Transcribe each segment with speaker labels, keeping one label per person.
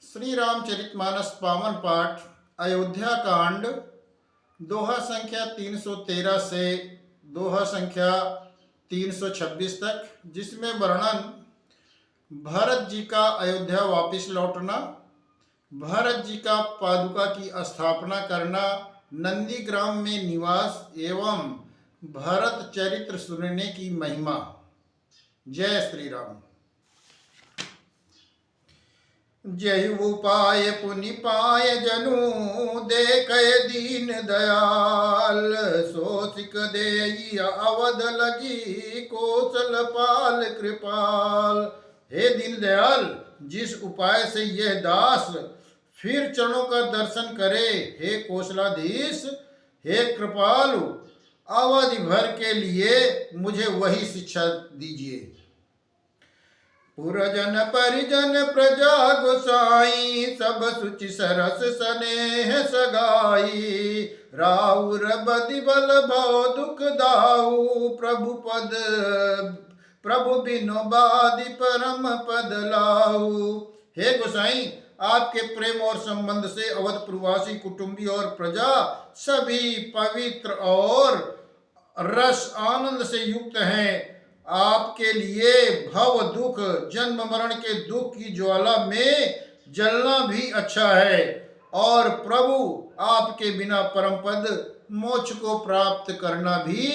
Speaker 1: श्री रामचरितमानस पावन पाठ अयोध्या कांड दोहा संख्या 313 से दोहा संख्या 326 तक, जिसमें वर्णन भरत जी का अयोध्या वापस लौटना, भरत जी का पादुका की स्थापना करना, नंदीग्राम में निवास एवं भरत चरित्र सुनने की महिमा। जय श्री राम। जय उपाय पुनि पाय जनु देख दीन दयाल, सोसिक देई अवध लगी कौशल पाल कृपाल। हे दीन दयाल, जिस उपाय से यह दास फिर चरणों का दर्शन करे, हे कौशलाधीश, हे कृपालु, अवधि भर के लिए मुझे वही शिक्षा दीजिए। पुरजन परिजन प्रजा गोसाई, सब सुचि सरस स्नेह सगाई। राउर बदि बल भव दुख दाऊ, प्रभु बिनु बादि परम पद लाऊ। हे गोसाई, आपके प्रेम और संबंध से अवध प्रवासी कुटुंबी और प्रजा सभी पवित्र और रस आनंद से युक्त हैं। आपके लिए भव दुख, जन्म मरण के दुख की ज्वाला में जलना भी अच्छा है, और प्रभु आपके बिना परम पद मोक्ष को प्राप्त करना भी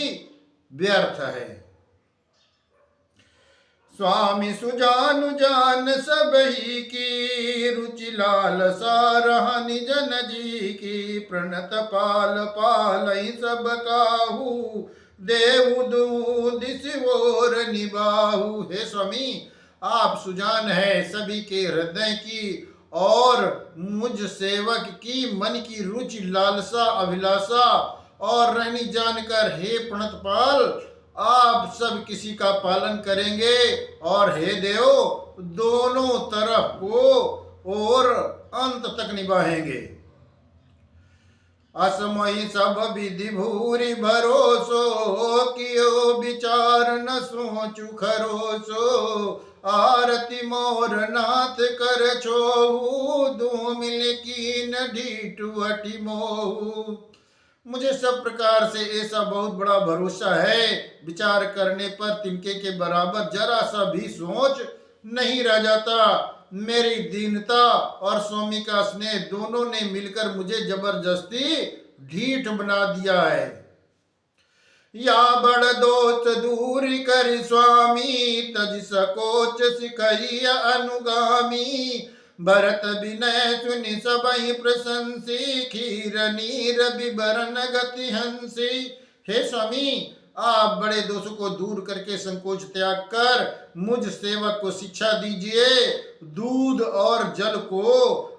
Speaker 1: व्यर्थ है। स्वामी सुजानु जान सबही की, रुचि लालसा रहनि जन जी की। प्रणत पाल पालई सब काहू, देव दिस ओर निबाहु। हे स्वामी, आप सुजान है सभी के हृदय की, और मुझ सेवक की मन की रुचि लालसा अभिलाषा और रहनी जानकर, हे प्रणतपाल, आप सब किसी का पालन करेंगे, और हे देव, दोनों तरफ को और अंत तक निभाएंगे। असमयी सब विधि भूरि भरोसो, कियो विचार न सोचु खरोसो। आरती मोर नाथ कर छोहू, दो मिल कीन ढीठु अठि मोहू। मुझे सब प्रकार से ऐसा बहुत बड़ा भरोसा है, विचार करने पर तिनके के बराबर जरा सा भी सोच नहीं रह जाता। मेरी दीनता और स्वामी का स्नेह दोनों ने मिलकर मुझे जबरदस्ती ढीठ बना दिया है। या बड़ दोस्त दूर कर स्वामी, तज सकोच सिकही अनुगामी। भरत विनय सुनि सबहि प्रशंसी, खीर नीर विवरण गति हंसी। हे स्वामी, आप बड़े दोषों को दूर करके संकोच त्याग कर मुझ सेवक को शिक्षा दीजिए। दूध और जल को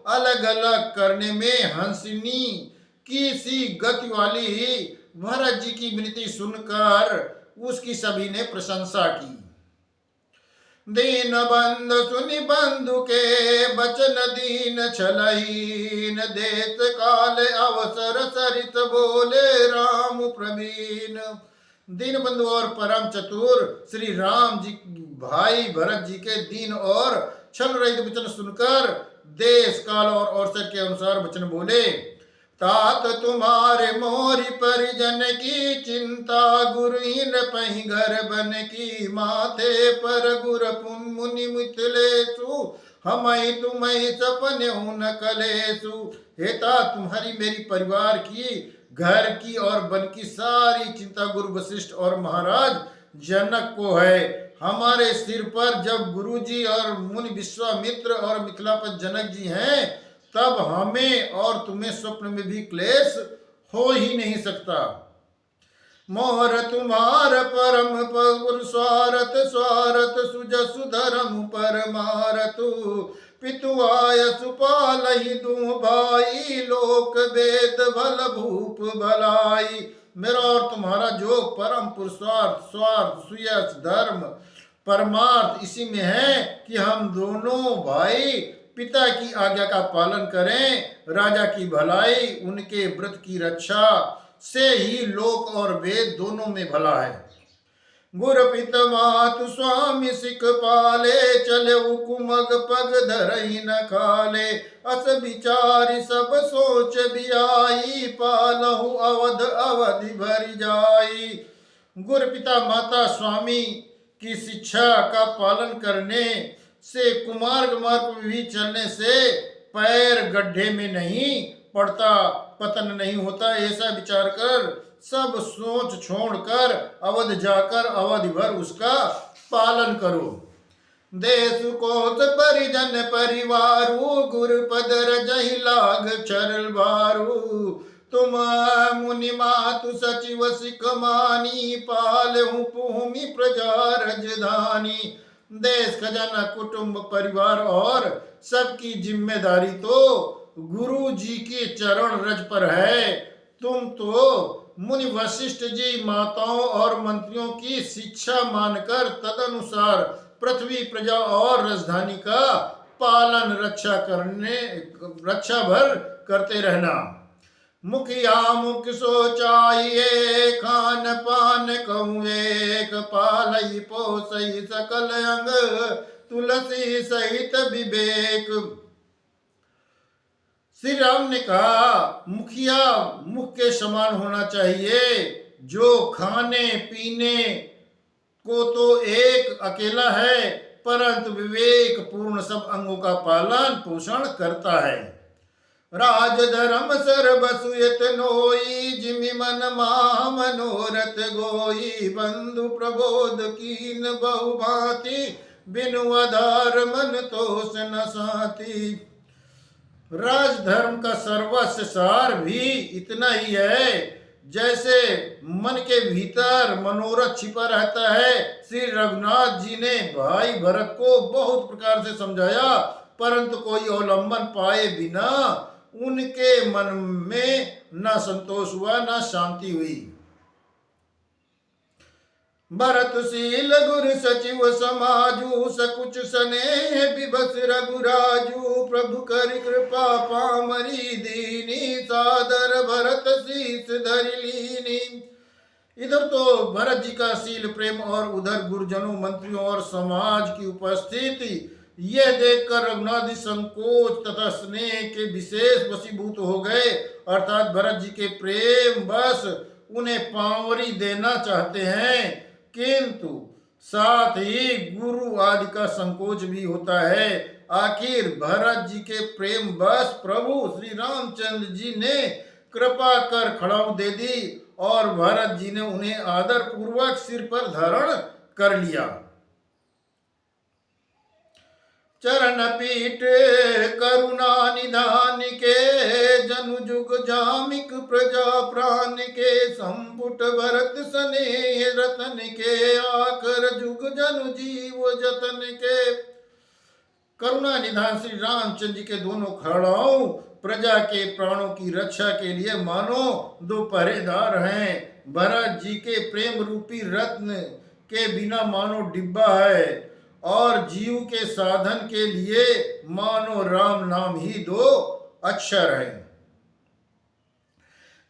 Speaker 1: अलग अलग करने में हंसनी की सी गति वाली भरत जी की विनती सुनकर उसकी सभी ने प्रशंसा की। दीन बंधु सुनि बंधु के वचन, दीन छलहीन देत काल अवसर सरित बोले राम प्रवीण। दीन बंधु और परम चतुर श्री राम जी भाई भरत जी के दीन और छल रहित वचन सुनकर देश काल और अवसर के अनुसार वचन बोले। तात तुम्हारे मोरी परिजन की चिंता, गुरुहीन पही घर बन की। माथे पर गुर मुनि मिथिलेशु, हमई तुम्हें सपने न कलेशु। हे तात, तुम्हारी मेरी परिवार की, घर की और वन की सारी चिंता गुरु वशिष्ठ और महाराज जनक को है। हमारे सिर पर जब गुरु जी और मुनि विश्वामित्र और मिथिलापति जनक जी हैं, तब हमें और तुम्हें स्वप्न में भी क्लेश हो ही नहीं सकता। मोहर तुम्हार परम पद स्वारथ, स्वारथ सुजसु धर्म परमारथु। पितु आय सुपाल ही दू भाई, लोक वेद भल भूप भलाई। मेरा और तुम्हारा जो परम पुरुषार्थ स्वार्थ सुयश धर्म परमार्थ इसी में है कि हम दोनों भाई पिता की आज्ञा का पालन करें। राजा की भलाई, उनके व्रत की रक्षा से ही लोक और वेद दोनों में भला है। गुर पित मातु स्वामी सिख पाले, चले कुमग पग धरई न खाले। अस विचारी सब सोच बियाई, पालहु अवध अवधि भर जाई। गुर पिता माता स्वामी की शिक्षा का पालन करने से, कुमार्ग मार्ग में भी चलने से पैर गड्ढे में नहीं पड़ता, पतन नहीं होता। ऐसा विचार कर सब सोच छोड़कर अवध जाकर अवधि भर उसका पालन करो। देश कोस परिजन परिवारु, गुरु पद रजहि लाग चरल भारू। तुम मुनि मातु सचिव सिख मानी, पालहु भूमि प्रजा रजधानी। देश खजाना कुटुंब परिवार और सबकी जिम्मेदारी तो गुरु जी के चरण रज पर है। तुम तो मुनि वशिष्ठ जी माताओं और मंत्रियों की शिक्षा मानकर तदनुसार पृथ्वी प्रजा और राजधानी का पालन रक्षा भर करते रहना। मुखिया मुख सोचाइए, खान पान कहूँ एक, पालई पोसई सकल अंग, तुलसी सहित विवेक। श्री राम ने कहा, मुखिया मुख के समान होना चाहिए, जो खाने पीने को तो एक अकेला है, परंतु विवेक पूर्ण सब अंगों का पालन पोषण करता है। राज धर्म सर्वसु यतनोई, जिमि मन माह मनोरथ गोई। बंधु प्रबोध कीन बहु भांति, बिनु आधार मन तोष न साथी। राजधर्म का सर्वस्व सार भी इतना ही है, जैसे मन के भीतर मनोरथ छिपा रहता है। श्री रघुनाथ जी ने भाई भरत को बहुत प्रकार से समझाया, परंतु कोई अवलंबन पाए बिना उनके मन में न संतोष हुआ न शांति हुई। भरतशील गुरु सचिव समाजू, सकुच स्नेह विभस रघुराजू। प्रभु करि कृपा पामरी दीनी, सादर भरत शीस धरि लीनी। इधर तो भरत जी का शील प्रेम और उधर गुरुजनों मंत्रियों और समाज की उपस्थिति, यह देखकर रघुनाथ जी संकोच तथा स्नेह के विशेष वशीभूत हो गए। अर्थात भरत जी के प्रेम बस उन्हें पांवरी देना चाहते हैं, किंतु साथ ही गुरु आदि का संकोच भी होता है। आखिर भरत जी के प्रेम बस प्रभु श्री रामचंद्र जी ने कृपा कर खड़ाऊ दे दी और भरत जी ने उन्हें आदर पूर्वक सिर पर धारण कर लिया। चरण पीठ करुणा निधान के, जनु जुग जामिक प्रजा प्राण के। संपुट भरत स्नेह रतन के, आकर जुग जनु जीव जतन के। करुणा निधान श्री रामचंद्र जी के दोनों खड़ाऊ प्रजा के प्राणों की रक्षा के लिए मानो दो पहरेदार हैं। भरत जी के प्रेम रूपी रत्न के बिना मानो डिब्बा है, और जीव के साधन के लिए मानो राम नाम ही दो अक्षर है।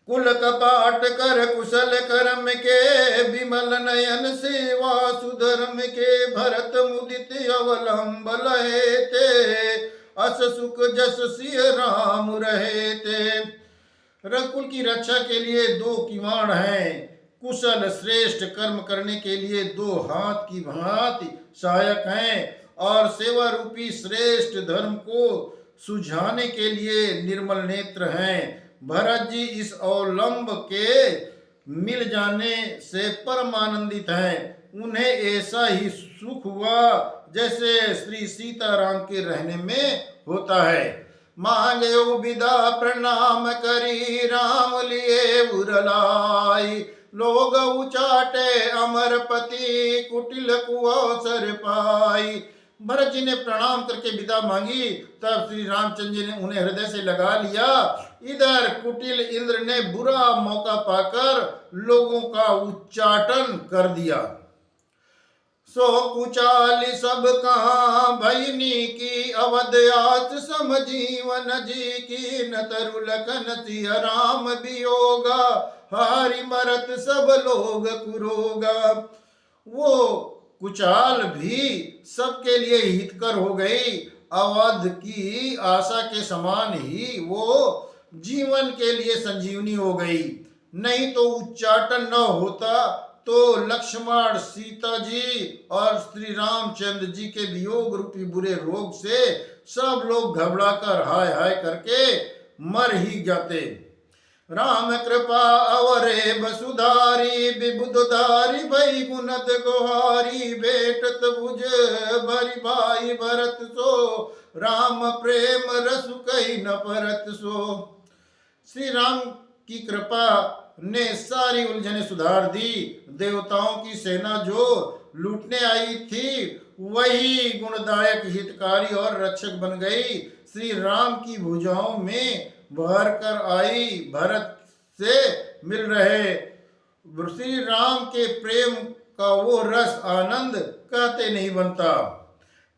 Speaker 1: कुल कपाट कर कुशल कर्म के, विमल नयन सेवा सुधर्म के। भरत मुदित अवलंब लहे ते, अस सुख जस सिय राम रहे ते। रघुकुल की रक्षा के लिए दो किवाड़ हैं, कुशल श्रेष्ठ कर्म करने के लिए दो हाथ की भांति सहायक हैं, और सेवा रूपी श्रेष्ठ धर्म को सुझाने के लिए निर्मल नेत्र हैं। भरत जी इस अवलंब के मिल जाने से परम आनंदित हैं। उन्हें ऐसा ही सुख हुआ जैसे श्री सीताराम के रहने में होता है। मांगे विदा प्रणाम करी, राम लिए उरलाई। लोग उचाटे अमरपति, कुटिल कुअवसर पाई। भरत जी ने प्रणाम करके विदा मांगी, तब श्री रामचंद्र जी ने उन्हें हृदय से लगा लिया। इधर कुटिल इंद्र ने बुरा मौका पाकर लोगों का उच्चाटन कर दिया। सो कुचाली सब कहाँ भैनी की, अवध आच सम जीवन जी की। न तरुलखन सिय राम वियोगा, हारि मरत सब लोग कुरोगा। वो कुचाल भी सबके लिए हितकर हो गई। अवध की आशा के समान ही वो जीवन के लिए संजीवनी हो गई। नहीं तो उच्चाटन न होता तो लक्ष्मण, सीता जी और श्री रामचंद्र जी के वियोग रूपी बुरे रोग से सब लोग घबरा कर हाय हाय करके मर ही जाते। राम कृपा अवरे बसुधारी, विबुधधारी भई गुणत गोहारी, भेटत बुझ भरी भाई भरत सो, राम प्रेम रसु कही न परत सो। श्री राम की कृपा ने सारी उलझने सुधार दी। देवताओं की सेना जो लूटने आई थी वही गुणदायक, हितकारी और रक्षक बन गई। श्री राम की भुजाओं में भर कर आई, भरत से मिल रहे। श्री राम के प्रेम का वो रस आनंद कहते नहीं बनता।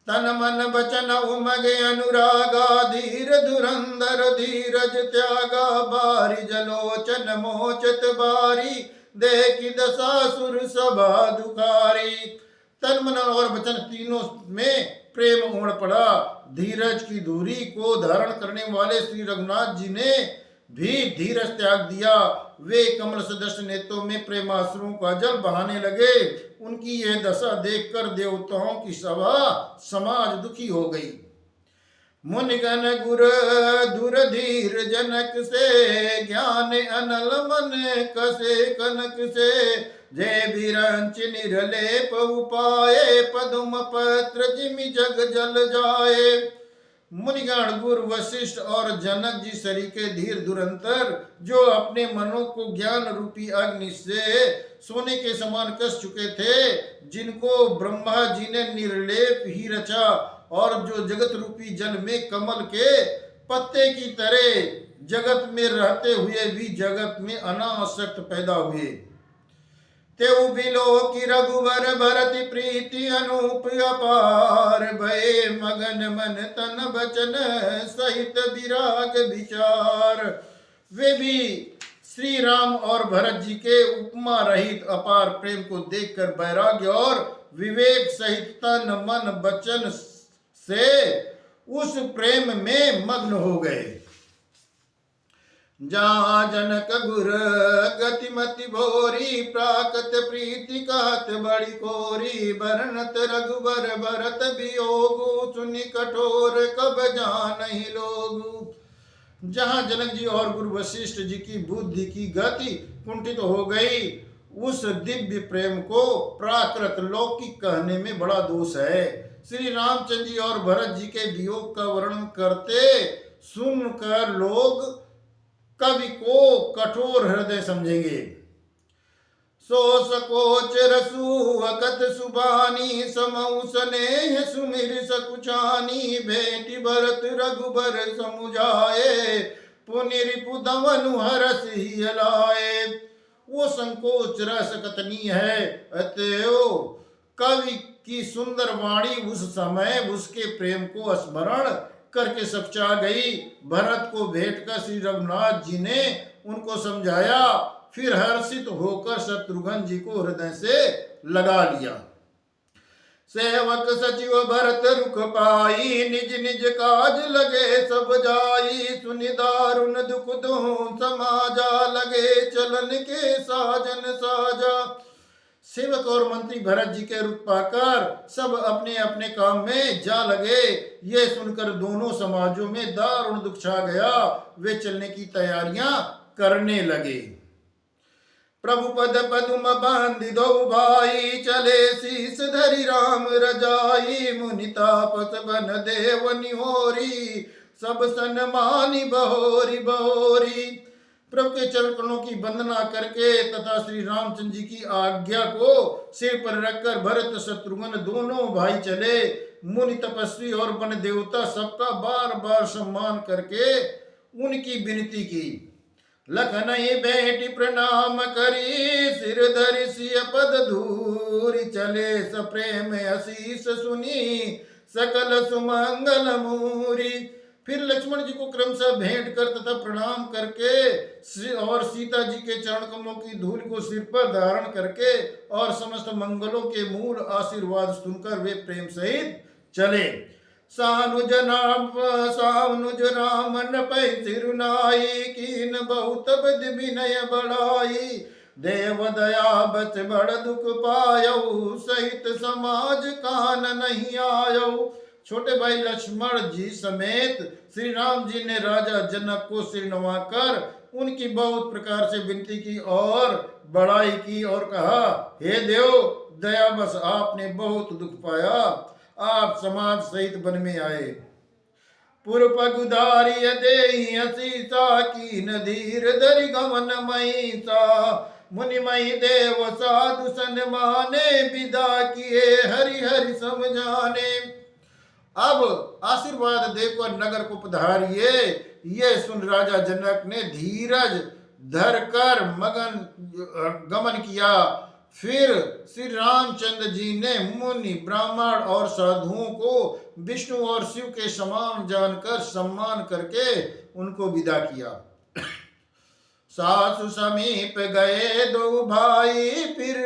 Speaker 1: तन मन बचन उमगे अनुरागा, धीर धुरंधर धीरज त्यागा, बारी जलोचन मोचत बारी, देखी दशासुर सभा दुखारी। तन मन और वचन तीनों में प्रेम उमड़ पड़ा। धीरज की दूरी को धारण करने वाले श्री रघुनाथ जी ने भी धीरज त्याग दिया। वे कमल सदृश नेत्रों में प्रेमाश्रुओं का जल बहाने लगे। उनकी यह दशा देखकर देवताओं की सभा समाज दुखी हो गई। मुनिगण गुर धुर धीर जनक से, ज्ञान अनल मन कसे कनक से, जय बिरंच निरलेप उपाये, पदुम पत्र जिमि जग जल जाए। मुनिगण गुरु वशिष्ठ और जनक जी सरीके धीर धुरंतर, जो अपने मनों को ज्ञान रूपी अग्नि से सोने के समान कस चुके थे, जिनको ब्रह्मा जी ने निर्लेप ही रचा और जो जगत रूपी जल में कमल के पत्ते की तरह जगत में रहते हुए भी जगत में अनासक्त पैदा हुए। तेउ बिलो की रघुवर भरति प्रीति अनूप अपार, भये मगन मन तन बचन सहित विराग विचार। वे भी श्री राम और भरत जी के उपमा रहित अपार प्रेम को देखकर वैराग्य और विवेक सहित तन मन वचन से उस प्रेम में मग्न हो गए। जहाँ जनक गुर गतिमति भोरी, प्राकत प्रीति कहत बड़ी कोरी, बरनत रघुबर भरत वियोगु, सुनि कठोर कब जानहि लोगु। जहाँ जनक जी और गुरु वशिष्ठ जी की बुद्धि की गति कुंठित हो गई, उस दिव्य प्रेम को प्राकृत लौकिक कहने में बड़ा दोष है। श्री रामचंद्र जी और भरत जी के वियोग का वर्णन करते सुनकर लोग कवि को कठोर हृदय समझेंगे। सो सकोच रसु अकथ सुबानी, समऊ स्नेह सुमिर सकुचानी, भेंटि भरत रघुबर समुझाए, पुनि रिपु दमनु हरस ही लाए। वो संकोच रस कथनीय है, अतएव कवि की सुंदर वाणी उस समय उसके प्रेम को स्मरण करके सपचा गई। भरत को भेंट कर श्री रघुनाथ जी ने उनको समझाया, फिर हर्षित होकर शत्रुघ्न जी को हृदय से लगा लिया। सेवक सचिव भरत रुख पाई, निज निज काज लगे सब जाई, सुनि दारुण दुख दुह समाजा, लगे चलन के साजन साजा। सेवक और मंत्री भरत जी के रुख पाकर सब अपने अपने काम में जा लगे। ये सुनकर दोनों समाजों में दारुण दुख छा गया। वे चलने की तैयारियां करने लगे। प्रभु पद पदुम बांधि दो भाई, चले शीस धरि राम रजाई, मुनि तापस बन देव निहोरी, सब सन्मानी बहोरी बहोरी। प्रभु के चरण कमलों की वंदना करके तथा श्री रामचंद्र जी की आज्ञा को सिर पर रखकर भरत शत्रुघ्न दोनों भाई चले। मुनि तपस्वी और वन देवता सबका बार बार सम्मान करके उनकी विनती की। लखनई बेटी प्रणाम करी, सिर धरि सिय पद धूरी, चले सप्रेम आशीष सुनी, सकल सुमंगल मूरी। फिर लक्ष्मण जी को क्रमशः भेंट कर तथा प्रणाम करके और सीता जी के चरण कमलों की धूल को सिर पर धारण करके और समस्त मंगलों के मूल आशीर्वाद सुनकर वे प्रेम सहित चले। सानुज रामन पै सिरुनाई कीन बहुत बद विनय बढ़ाई देव दया बच बड़ दुख पायऊ सहित समाज कान नहीं आयऊ। छोटे भाई लक्ष्मण जी समेत श्री राम जी ने राजा जनक को सिर नवाकर उनकी बहुत प्रकार से विनती की और बड़ाई की और कहा, हे देव दया बस आपने बहुत दुख पाया, आप समाज सहित वन में आए। पूर्व गुदारिय देहि सीता की नदीर धरि गमन महिषा मुनिमयी देव साधु सन माने विदा किए हरि हरि समझाने। अब आशीर्वाद देकर नगर को पधारिए। ये सुन राजा जनक ने धीरज धरकर गमन किया। फिर श्री रामचंद्र जी ने मुनि ब्राह्मण और साधुओं को विष्णु और शिव के समान जानकर सम्मान करके उनको विदा किया। सासु समीप गए दो भाई फिर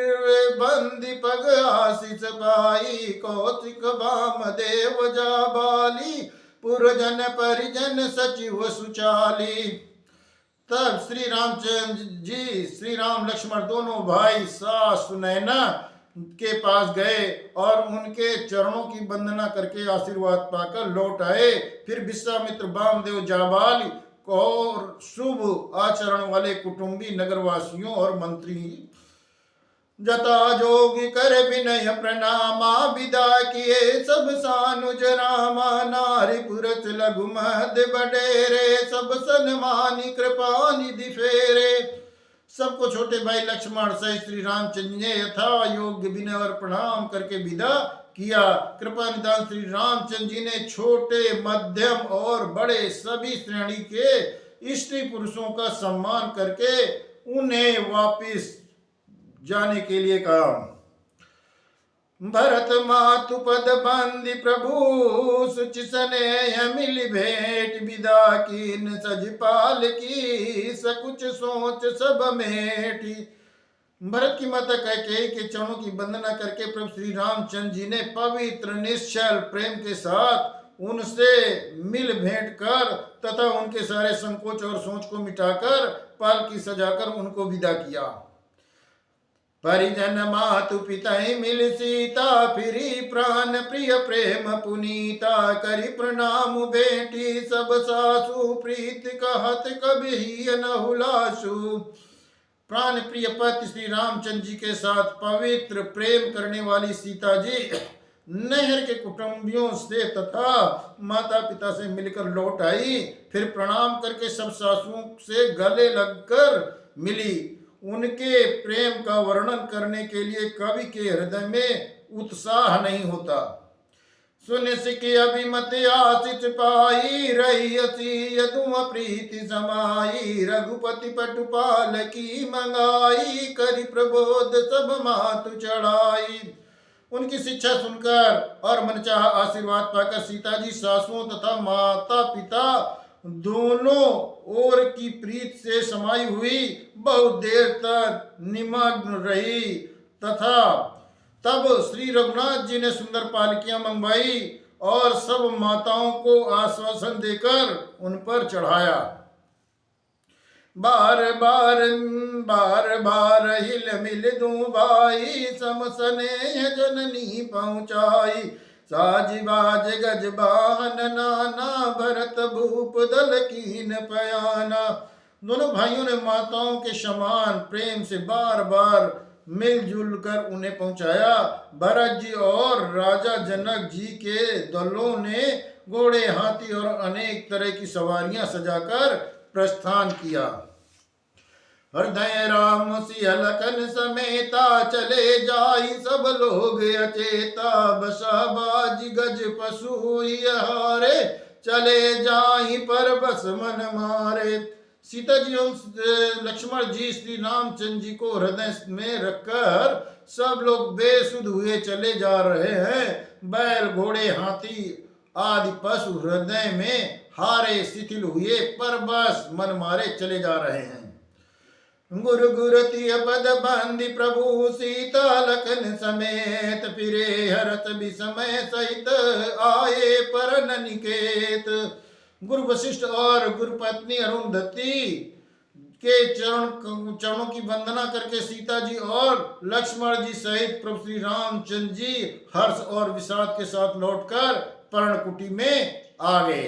Speaker 1: बंदी पग आशीष पाई कौतिक वाम देव जाबाली पुरजन परिजन सचिव सुचाली। तब श्री रामचंद्र जी श्री राम लक्ष्मण दोनों भाई सास सुनैना के पास गए और उनके चरणों की वंदना करके आशीर्वाद पाकर लौट आए। फिर विश्वामित्र वामदेव जाबाली और शुभ आचरण वाले कुटुंबी नगरवासियों और मंत्री जता जोगी कर विनय प्रणामा विदा किए सब सानुज रामा नारी पुरत लघु मद बडेरे सब सन्मानी कृपा निधि फेरे। सबको छोटे भाई लक्ष्मण सहित श्री रामचंद्र ने यथा योग्य विनय और प्रणाम करके विदा किया। कृपा निधान श्री रामचंद्र जी ने छोटे मध्यम और बड़े सभी श्रेणी के स्त्री पुरुषों का सम्मान करके उन्हें वापिस जाने के लिए कहा। भरत मातु पद बंदी प्रभु सुचि स्नेह मिली भेंट विदा कीन सज पाल की सकुच सोच सब मेटी। भरत की माता कैकेयी के चरणों की वंदना करके प्रभु श्री रामचंद्र जी ने पवित्र निश्चल प्रेम के साथ उनसे मिल भेंट कर तथा उनके सारे संकोच और सोच को मिटाकर पालकी सजाकर उनको विदा किया। परिजन मातु पिता मिल सीता फिरी प्राण प्रिय प्रेम पुनीता करी प्रणाम बेटी सब सासु प्रीत कहत कभी न हुलासु। प्राण प्रिय पति श्री रामचंद्र जी के साथ पवित्र प्रेम करने वाली सीता जी नहर के कुटुंबियों से तथा माता पिता से मिलकर लौट आई। फिर प्रणाम करके सब सासुओं से गले लगकर मिली। उनके प्रेम का वर्णन करने के लिए कवि के हृदय में उत्साह नहीं होता। सुन सिखी अभिमत आशिष पाई रही असी यदुम प्रीति समाई रघुपति पटुपाल की मंगाई करी प्रबोध सब मातु चढ़ाई। उनकी शिक्षा सुनकर और मनचाहा आशीर्वाद पाकर सीता जी सासुओं तथा माता पिता दोनों ओर की प्रीत से समाई हुई बहुत देर तक निमग्न रही तथा तब श्री रघुनाथ जी ने सुंदर पालकियां मंगवाई और सब माताओं को आश्वासन देकर उन पर चढ़ाया। बार बार हिल मिल दूं भाई समसने जननी पहुंचाई साजी बाज गज बाहन नाना भरत भूप दल कीन पयाना। दोनों भाइयों ने माताओं के समान प्रेम से बार बार मिलजुल कर उन्हें पहुंचाया। भरत जी और राजा जनक जी के दलों ने घोड़े हाथी और अनेक तरह की सवारियां सजाकर प्रस्थान किया। हृदय राम सिया लखन समेता चले जाई सब लोग अचेता बसा बाजी गज पशु हारे चले जाई पर बस मन मारे। सीता जी और लक्ष्मण जी श्री रामचंद्र जी को हृदय में रखकर सब लोग बेसुध हुए चले जा रहे हैं। बैल घोड़े हाथी आदि पशु हृदय में हारे शिथिल हुए, पर बस मन मारे चले जा रहे हैं। गुरु गुरति पद बंदी प्रभु सीता लखन समेत, फिरे हरत विस्मय सहित आए परन निकेत। गुरु वशिष्ठ और गुरु पत्नी अरुंधति के चरणों की वंदना करके सीता जी और लक्ष्मण जी सहित प्रभु श्री रामचंद्र जी हर्ष और विषाद के साथ लौटकर पर्णकुटी में आ गए।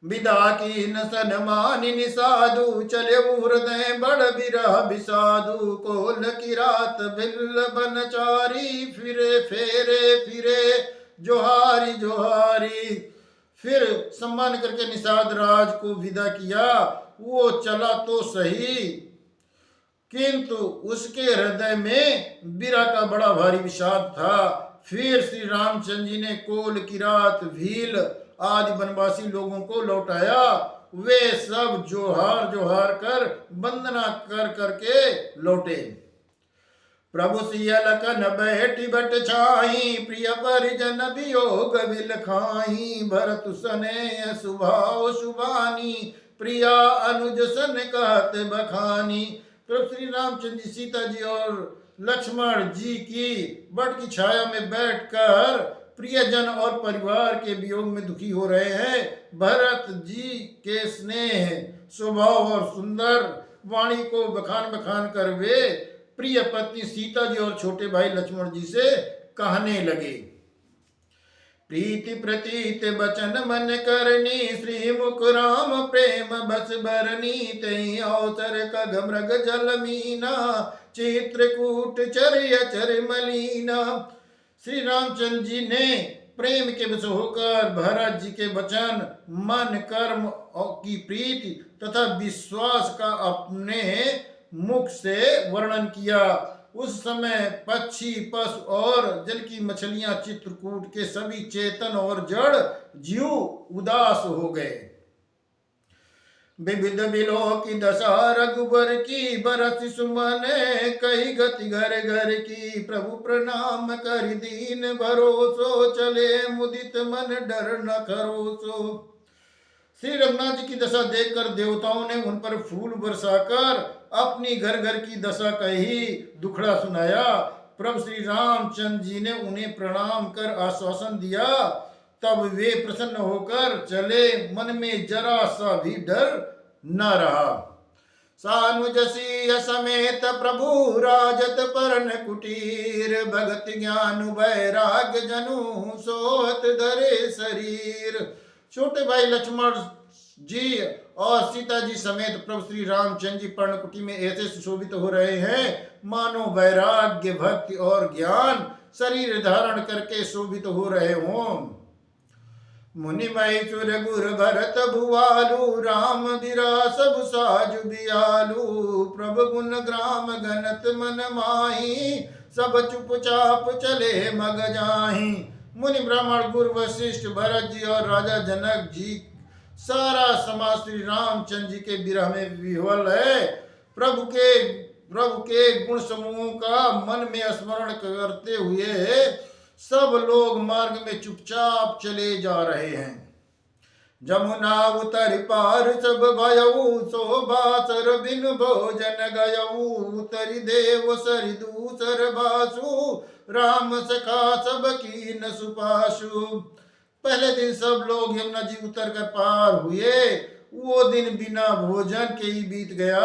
Speaker 1: विदा की न सनमानि साधु, चले हृदय बड़ बिरह विषादु। कोल की रात बिल बनचारी, फिरे फेरे फिरे जोहारी जोहारी। फिर सम्मान करके निषाद राज को विदा किया। वो चला तो सही, किंतु उसके हृदय में बिरह का बड़ा भारी विषाद था। फिर श्री रामचंद्र जी ने कोल किरात भील आदि वनवासी लोगों को लौटाया। वे सब जोहार जोहार कर वंदना कर करके लौटे। प्रभु सिय लखन बैठी बट छाई, प्रिय परिजन वियोग बिल खाई। भरत सने सुभाव शुभानी, प्रिया अनुज सन कहत बखानी। प्रभु श्री रामचंद्र जी सीता जी और लक्ष्मण जी की बट की छाया में बैठकर प्रियजन और परिवार के वियोग में दुखी हो रहे हैं। भरत जी के स्नेह स्वभाव और सुंदर वाणी को बखान बखान कर वे प्रिय पत्नी सीता जी और छोटे भाई लक्ष्मण जी से कहने लगे। प्रीति प्रतीत बचन मन करनी, श्री मुख राम प्रेम बस बरनी। तई अवसर कग मृग जल मीना, चित्रकूट चर्य चर मलीना। श्री रामचंद्र जी ने प्रेम के वश होकर भरत जी के वचन, मन, कर्म की प्रीति तथा विश्वास का अपने मुख से वर्णन किया। उस समय पक्षी, पशु और जल की मछलियां, चित्रकूट के सभी चेतन और जड़ जीव उदास हो गए। विविध बिलों की दशा रघुबर की, बरस सुमन कही गति घर घर की। प्रभु प्रणाम कर दीन भरोसो, चले मुदित मन डर न खरोसो। श्री रघुनाथ जी की दशा देखकर देवताओं ने उन पर फूल बरसाकर अपनी घर घर की दशा कही, दुखड़ा सुनाया। प्रभु श्री रामचंद्र जी ने उन्हें प्रणाम कर आश्वासन दिया। तब वे प्रसन्न होकर चले, मन में जरा सा भी डर न रहा। सानुजसी समेत प्रभु राजत परन कुटीर, भगत ज्ञान वैराग्य जनु सोहत धरे शरीर। छोटे भाई लक्ष्मण जी और सीता जी समेत प्रभु श्री रामचंद्र जी पर्णकुटी में ऐसे सुशोभित हो रहे हैं मानो वैराग्य, भक्ति और ज्ञान शरीर धारण करके शोभित हो रहे हों। मुनि महेश्वर गुर भरत भुआलु, राम बिरा सब साजु बियालु। प्रभु गुण ग्राम गणत मन माही, सब चुपचाप चले मग जाही। मुनि ब्राह्मण गुरु वशिष्ठ भरत जी और राजा जनक जी सारा समाज श्री रामचंद्र जी के विरह में विह्वल है। प्रभु के गुण समूहों का मन में स्मरण करते हुए सब लोग मार्ग में चुपचाप चले जा रहे हैं। जमुना उतर पार सब भयऊ, शोभासर बिन भोजन गयऊ। उतरी देव सरि दूसर बासु, राम सखा सब की न सुपाशु। पहले दिन सब लोग यमुना जी उतर कर पार हुए। वो दिन बिना भोजन के ही बीत गया।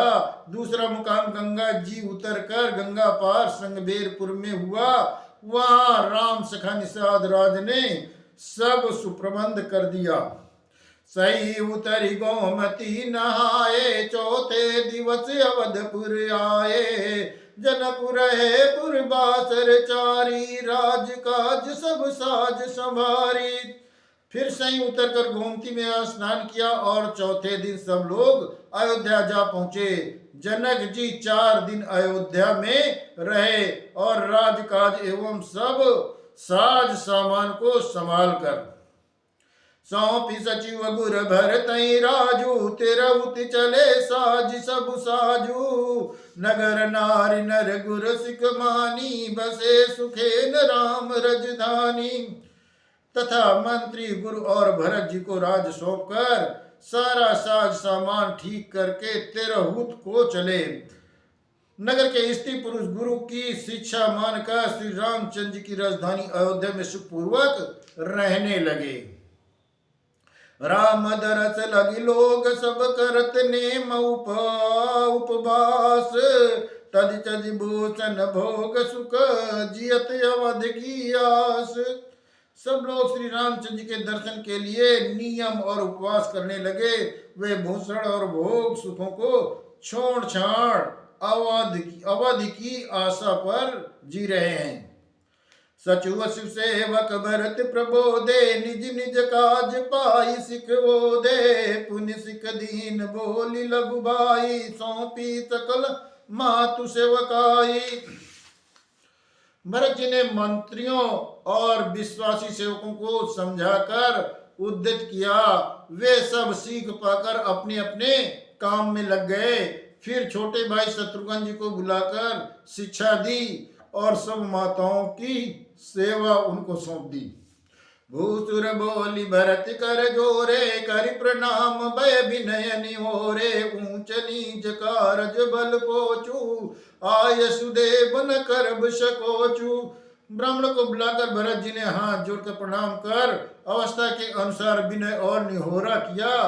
Speaker 1: दूसरा मुकाम गंगा जी उतर कर गंगा पार संगबेरपुर में हुआ। वहां राम सखा निषाद राज ने सब सुप्रबंध कर दिया। सही उतरी गोमती नहाए, चौथे दिवस अवधपुर आए। जनपुर है पुरबासर चारी, राज काज सब साज संभारी। फिर सही उतर कर गोमती में स्नान किया और चौथे दिन सब लोग अयोध्या जा पहुंचे। जनक जी 4 दिन अयोध्या में रहे और राजकाज एवं सब साज सामान को संभाल कर सौंपी सचिव गुर भरतई राजू। तेरहुत चले साज सब साजू। नगर नारी नर गुर सिख मानी, बसे सुखेन राम रजधानी। तथा मंत्री गुरु और भरत जी को राज सौंपकर सारा साज सामान ठीक करके तिरहुत को चले। नगर के स्त्री पुरुष गुरु की शिक्षा मानकर श्री रामचंद्र जी की राजधानी अयोध्या में सुखपूर्वक रहने लगे। राम दरस लगी लोग सब करत नेम उपवास, तद चज भूषण भोग सुख जियत अवध की आस। सब लोग श्री रामचंद्र जी के दर्शन के लिए नियम और उपवास करने लगे। वे भूषण और भोग सुखों को छोड़ छाड़ अवध की आशा पर जी रहे हैं। सचुव शिव सेवक भरत प्रबोधे, निज निज काज पाई सिखवो दे। पुण्य सिख दीन बोली लघु भाई, सौंपी सकल मातु सेवकाई। भरत जी ने मंत्रियों और विश्वासी सेवकों को समझाकर उद्यत किया। वे सब सीख पाकर अपने अपने काम में लग गए। फिर छोटे भाई शत्रुघ्न जी को बुलाकर शिक्षा दी और सब माताओं की सेवा उनको सौंप दी। भूसुर बोली भरत कर जोरे, करि प्रणाम भय विनय निहोरे। ऊंच नीच कारज बल पोचू, आय सुदेव न करब सकोचू। ब्राह्मण को बुलाकर भरत जी ने हाथ जोड़कर प्रणाम कर अवस्था के अनुसार विनय और निहोरा किया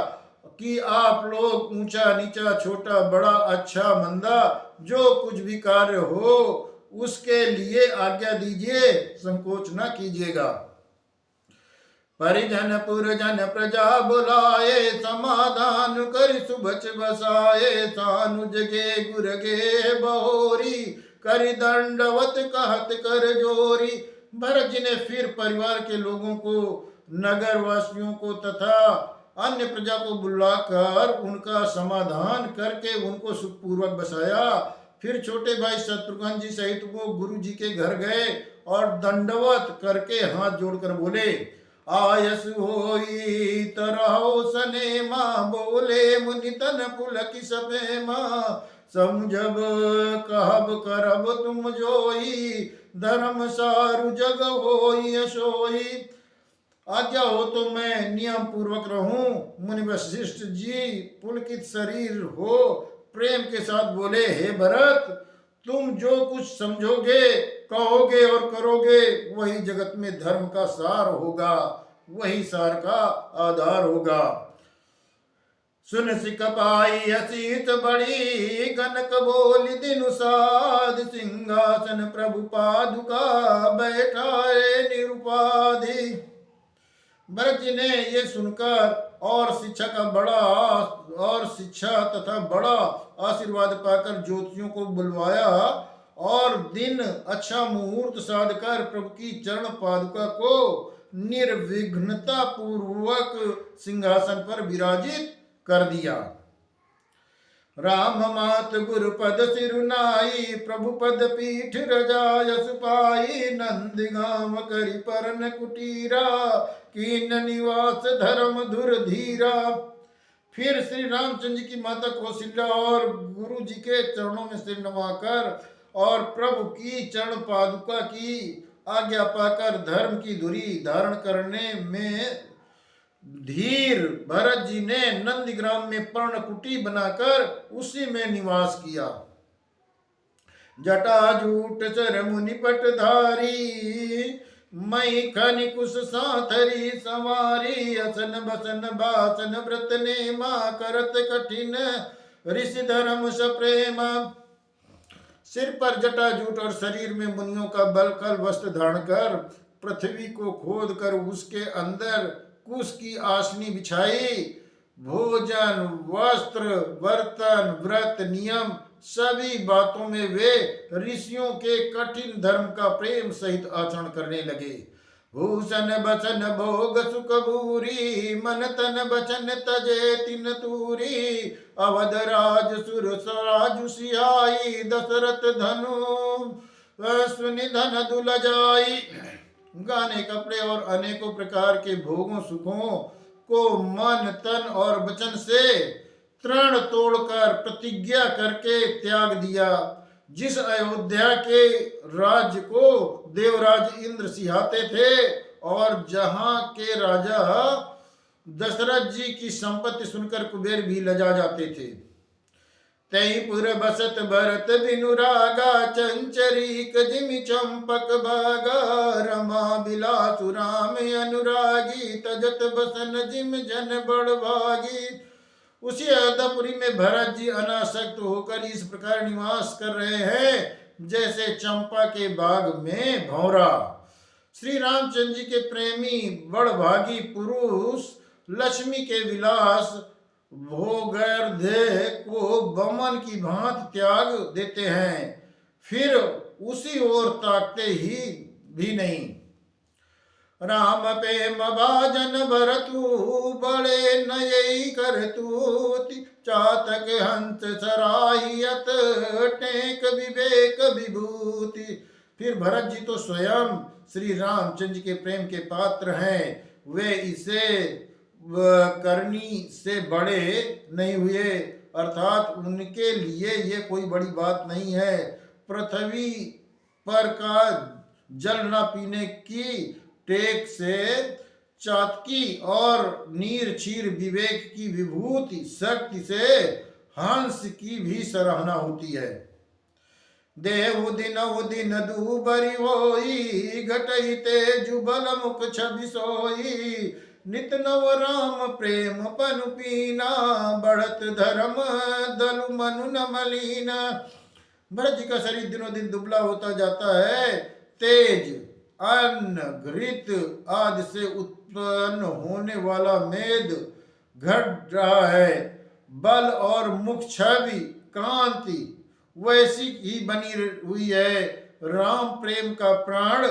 Speaker 1: कि आप लोग ऊंचा नीचा छोटा बड़ा अच्छा मंदा जो कुछ भी कार्य हो उसके लिए आज्ञा दीजिए, संकोच न कीजिएगा। परिजन पुरजन प्रजा बुलाए, समाधान कर सुबच बसाए। सानुज गे गुर गे बहोरी, करि दंडवत कहत कर जोरी। भरत जी ने फिर परिवार के लोगों को, नगर वासियों को तथा अन्य प्रजा को बुलाकर उनका समाधान करके उनको सुखपूर्वक बसाया। फिर छोटे भाई शत्रुघ्न जी सहित वो गुरु जी के घर गए और दंडवत करके हाथ जोड़कर बोले, आयस होई तरहो सनेमा। बोले मुनि तन पुलक सपेमा। समझब कहब करब तुम जोई, धर्म सारु जग होई असोई। आज्ञा हो तो मैं नियम पूर्वक रहूं। मुनि वशिष्ठ जी पुलकित शरीर हो प्रेम के साथ बोले, हे भरत, तुम जो कुछ समझोगे कहोगे और करोगे वही जगत में धर्म का सार होगा, वही सार का आधार होगा। सुन सिख पाई असीत बड़ी, कनक बोली दिनु साध। सिंहासन प्रभु पादुका, बैठाए निरुपाधि। भरत जी ने ये सुनकर और शिक्षा तथा बड़ा आशीर्वाद पाकर ज्योतिषियों को बुलवाया और दिन अच्छा मुहूर्त साधकर प्रभु की चरण पादुका को निर्विघ्नता पूर्वक सिंहासन पर विराजित कर दिया। राम मात गुरु पद सिरुनाई, प्रभु पद पीठ रजाय सुपाई। नंद गाम करि परन कुटीरा, कीन निवास धर्म धुर धीरा। फिर श्री रामचंद्र जी की माता कौशल्या और गुरु जी के चरणों में सिर नवाकर और प्रभु की चरण पादुका की आज्ञा पाकर धर्म की धुरी धारण करने में धीर भरत जी ने नंदीग्राम में पर्णकुटी बनाकर उसी में निवास किया। जटाजूट चर मुनि पटधारी, मई खनि कुश साथरी संवारी। असन बसन बासन व्रत नेमा, करत कठिन ऋषि धर्म सप्रेमा। सिर पर जटाजूट और शरीर में मुनियों का बलकल वस्त्र धारण कर पृथ्वी को खोद कर उसके अंदर कुश की आसनी बिछाई। भोजन वस्त्र बर्तन व्रत नियम सभी बातों में वे ऋषियों के कठिन धर्म का प्रेम सहित आचरण करने लगे। भूषण बचन भोग सुख भूरी, मन तन बचन तजे तिन तूरी। अवध राज सुर स्वराज सियाई, दशरथ धनु अश्विनी धन दुल जाई। गाने कपड़े और अनेकों प्रकार के भोगों सुखों को मन तन और वचन से तृण तोड़कर प्रतिज्ञा करके त्याग दिया। जिस अयोध्या के राज्य को देवराज इंद्र सिहाते थे और जहां के राजा दशरथ जी की संपत्ति सुनकर कुबेर भी लजा जाते थे। तई पुर बसत भरत बिनु रागा, चंचरीक जिमि चंपक बागा, रमा बिलासु राम अनुरागी, तजत बसन जिम जन बड़ भागी। उसी अयोध्यापुरी में भरत जी अनासक्त होकर इस प्रकार निवास कर रहे हैं जैसे चंपा के बाग में भौरा। श्री रामचंद्र जी के प्रेमी बड़भागी पुरुष लक्ष्मी के विलास भोगर्धे को बमन की भांति त्याग देते हैं, फिर उसी ओर ताकते ही भी नहीं। राम प्रेम भाजन भरतु, बड़े नयई करतूति, चातक हंस सराहियत, टेक विवेक विभूति। फिर भरत जी तो स्वयं श्री रामचंद्र जी के प्रेम के पात्र हैं, वे इसे करनी से बड़े नहीं हुए, अर्थात उनके लिए ये कोई बड़ी बात नहीं है। पृथ्वी पर का जल न पीने की टेक से चातकी और नीर क्षीर विवेक की विभूति शक्ति से हंस की भी सराहना होती है। देव दिन दूबरी होई, घटई तेजु बल मुख छवि सोई, नित नव राम प्रेम पनु पीना, बढ़त धर्म दलु मनु न मलीना। भरत जी का शरीर दिनों दिन दुबला होता जाता है। तेज, अन्न, घृत आदि से उत्पन्न होने वाला मेद घट रहा है। बल और मुख छवि कांति वैसी ही बनी हुई है। राम प्रेम का प्राण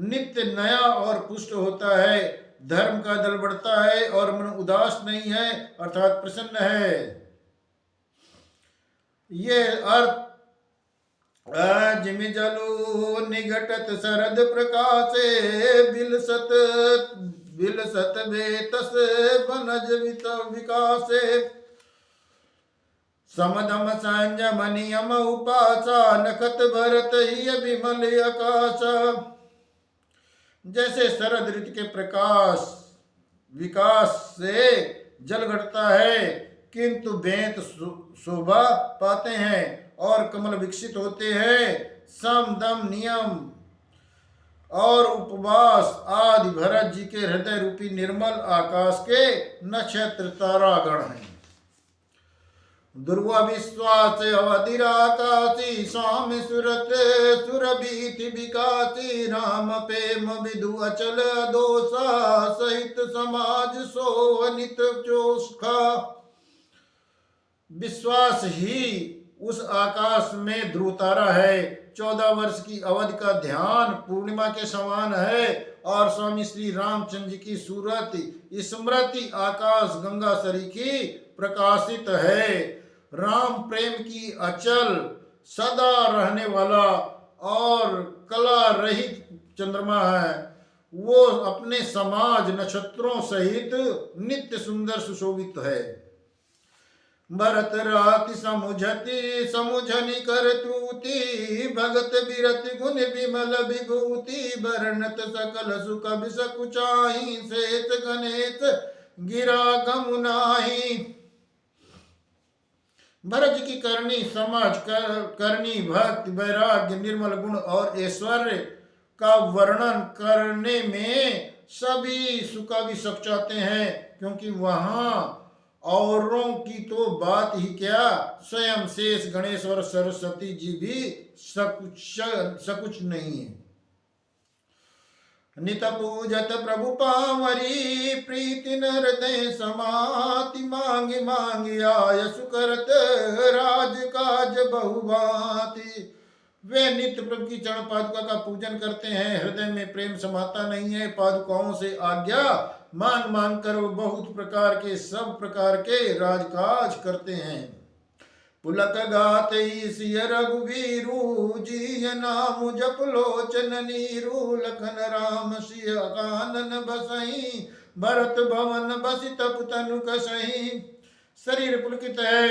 Speaker 1: नित्य नया और पुष्ट होता है। धर्म का दल बढ़ता है और मन उदास नहीं है, अर्थात प्रसन्न है। ये अर्थ जिमि जलु निघटत शरद प्रकाशे, बिलसत बेतस बनज विकासे, समदम संयम नियम उपासा, नखत भरत ही विमल आकाशा। जैसे शरद ऋतु के प्रकाश विकास से जल घटता है, किंतु बेंत शोभा पाते हैं और कमल विकसित होते हैं। सम दम नियम और उपवास आदि भरत जी के हृदय रूपी निर्मल आकाश के नक्षत्र तारागण हैं। दुर्वा विश्वास अवधिराकाशी, स्वामी सुरत सुरभीति विकासी, राम प्रेम विदु अचल दोषा, सहित समाज सोवनित चोषा। विश्वास ही उस आकाश में ध्रुव तारा है। 14 वर्ष की अवधि का ध्यान पूर्णिमा के समान है और स्वामी श्री रामचंद्र जी की सूरत स्मृति आकाश गंगा सरीखी प्रकाशित है। राम प्रेम की अचल सदा रहने वाला और कला रहित चंद्रमा है। वो अपने समाज नक्षत्रों सहित नित्य सुंदर सुशोभित है। भरत राति समुझनि करतूति, भगत बिरति गुण विमल विभूति, वर्णत सकल सुख बिसकुचाहि, शेष गणेश गिरा गमुनाहि। भरत जी की करनी समाज करनी भक्ति वैराग्य निर्मल गुण और ऐश्वर्य का वर्णन करने में सभी सुखावि सब चाहते हैं, क्योंकि वहां औरों की तो बात ही क्या, स्वयं शेष गणेश और सरस्वती जी भी सकुच नहीं है। नित पूजत प्रभु पावरी, प्रीति हृदय समाति, मांगी मांगी आय सुकरत, राज काज बहुभांति। वे नित्य प्रभु की चरण पादुका का पूजन करते हैं, हृदय में प्रेम समाता नहीं है। पादुकाओं से आज्ञा मांग मांग कर वो बहुत प्रकार के सब प्रकार के राजकाज करते हैं। पुलक गाते सिय रघुवीरू, जी नाम जप लोचन नीरू, लखन राम सिय कानन बसई, भरत भवन बसि तप तनु कसई। शरीर पुलकित है,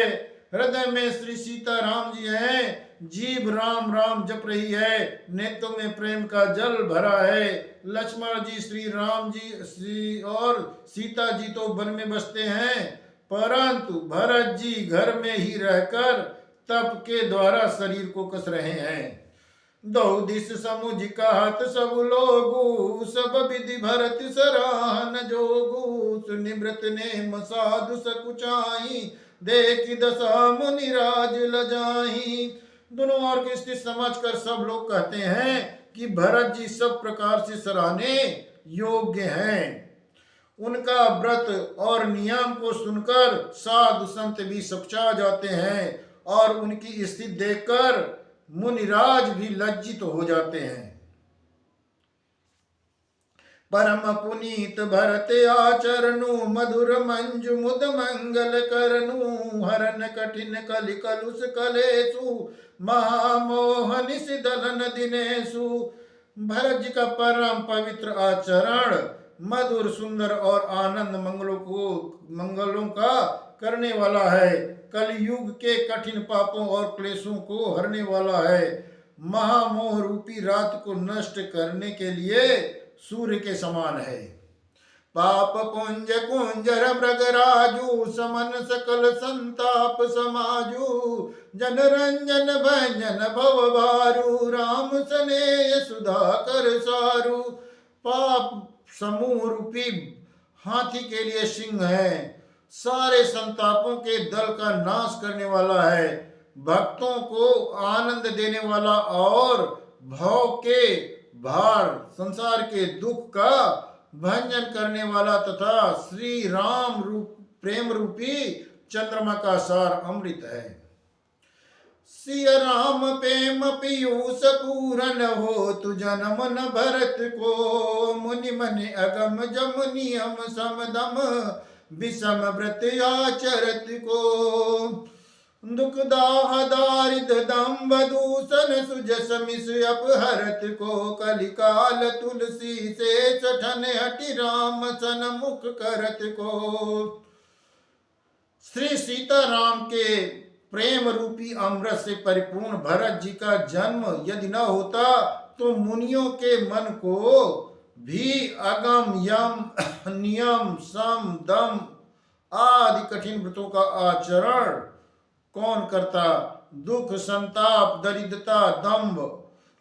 Speaker 1: हृदय में श्री सीता राम जी हैं, जीभ राम राम जप रही है, नेत्रों में प्रेम का जल भरा है। लक्ष्मण जी, श्री राम जी और सीता जी तो वन में बसते हैं, परंतु भरत जी घर में ही रहकर तप के द्वारा शरीर को कस रहे हैं। दो दिस समुझ कहत सब लोगु, सब विधि भरत सराहन जोगु। सुनिवृत नेम साधु सकुचाई, देखि दशा मुनि राज लजाई। दोनों ओर की स्थिति समझकर सब लोग कहते हैं कि भरत जी सब प्रकार से सराहने योग्य हैं। उनका व्रत और नियम को सुनकर साधु संत भी सकुचा जाते हैं और उनकी स्थिति देखकर मुनिराज भी लज्जित हो जाते हैं। परम पुनीत भरत आचरणु, मधुर मंजु मुद मंगल करनु। हरन कठिन कलि कलुष कलेसु, महामोह निशिदलन दिनेसु। भरत जी का परम पवित्र आचरण मधुर सुंदर और आनंद मंगलों का करने वाला है, कलयुग के कठिन पापों और क्लेशों को हरने वाला है, महामोह रूपी रात को नष्ट करने के लिए सूर्य के समान है। पाप पुंज कुंजर मृगराजू, समन सकल संताप समाजू। जन रंजन भंजन भव भारू, राम सनेय सुधा कर सारू। पाप समूह रूपी हाथी के लिए सिंह है, सारे संतापों के दल का नाश करने वाला है, भक्तों को आनंद देने वाला और भव के भार संसार के दुख का भंजन करने वाला तथा श्री राम रूप प्रेम रूपी चंद्रमा का सार अमृत है। सिय राम प्रेम पीयूष पूरन हो, तु जन्म न भरत को। मुनि मन अगम जम नियम समदम, विषम व्रत आचरत को। दुख दाह दारिद दम्भ दूषण, सुजस मिस अपहरत को। कलिकाल तुलसी से सठन, हटि राम सन मुख करत को। श्री सीताराम के प्रेम रूपी अमृत से परिपूर्ण भरत जी का जन्म यदि न होता तो मुनियों के मन को भी अगम यम नियम सम दम आदि कठिन व्रतों का आचरण कौन करता। दुख संताप दरिद्रता दंभ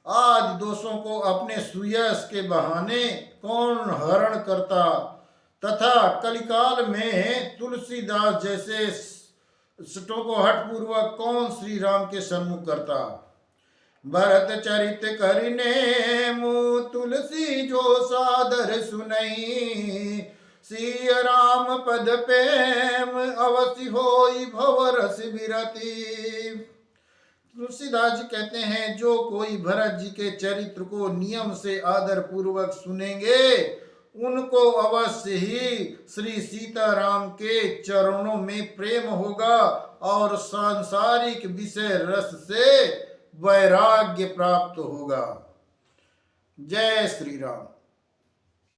Speaker 1: आदि दोषों को अपने सुयश के बहाने कौन हरण करता तथा कलिकाल में तुलसीदास जैसे सटों को हठपूर्वक कौन श्री राम के सन्मुख करता। भरत चरित करने मुँह तुलसी जो सादर सुनई। सिय राम पद प्रेम अवसि होई भव रस बिरती। तुलसीदास जी कहते हैं जो कोई भरत जी के चरित्र को नियम से आदर पूर्वक सुनेंगे उनको अवश्य ही श्री सीताराम के चरणों में प्रेम होगा और सांसारिक विषय रस से वैराग्य प्राप्त होगा। जय श्री राम।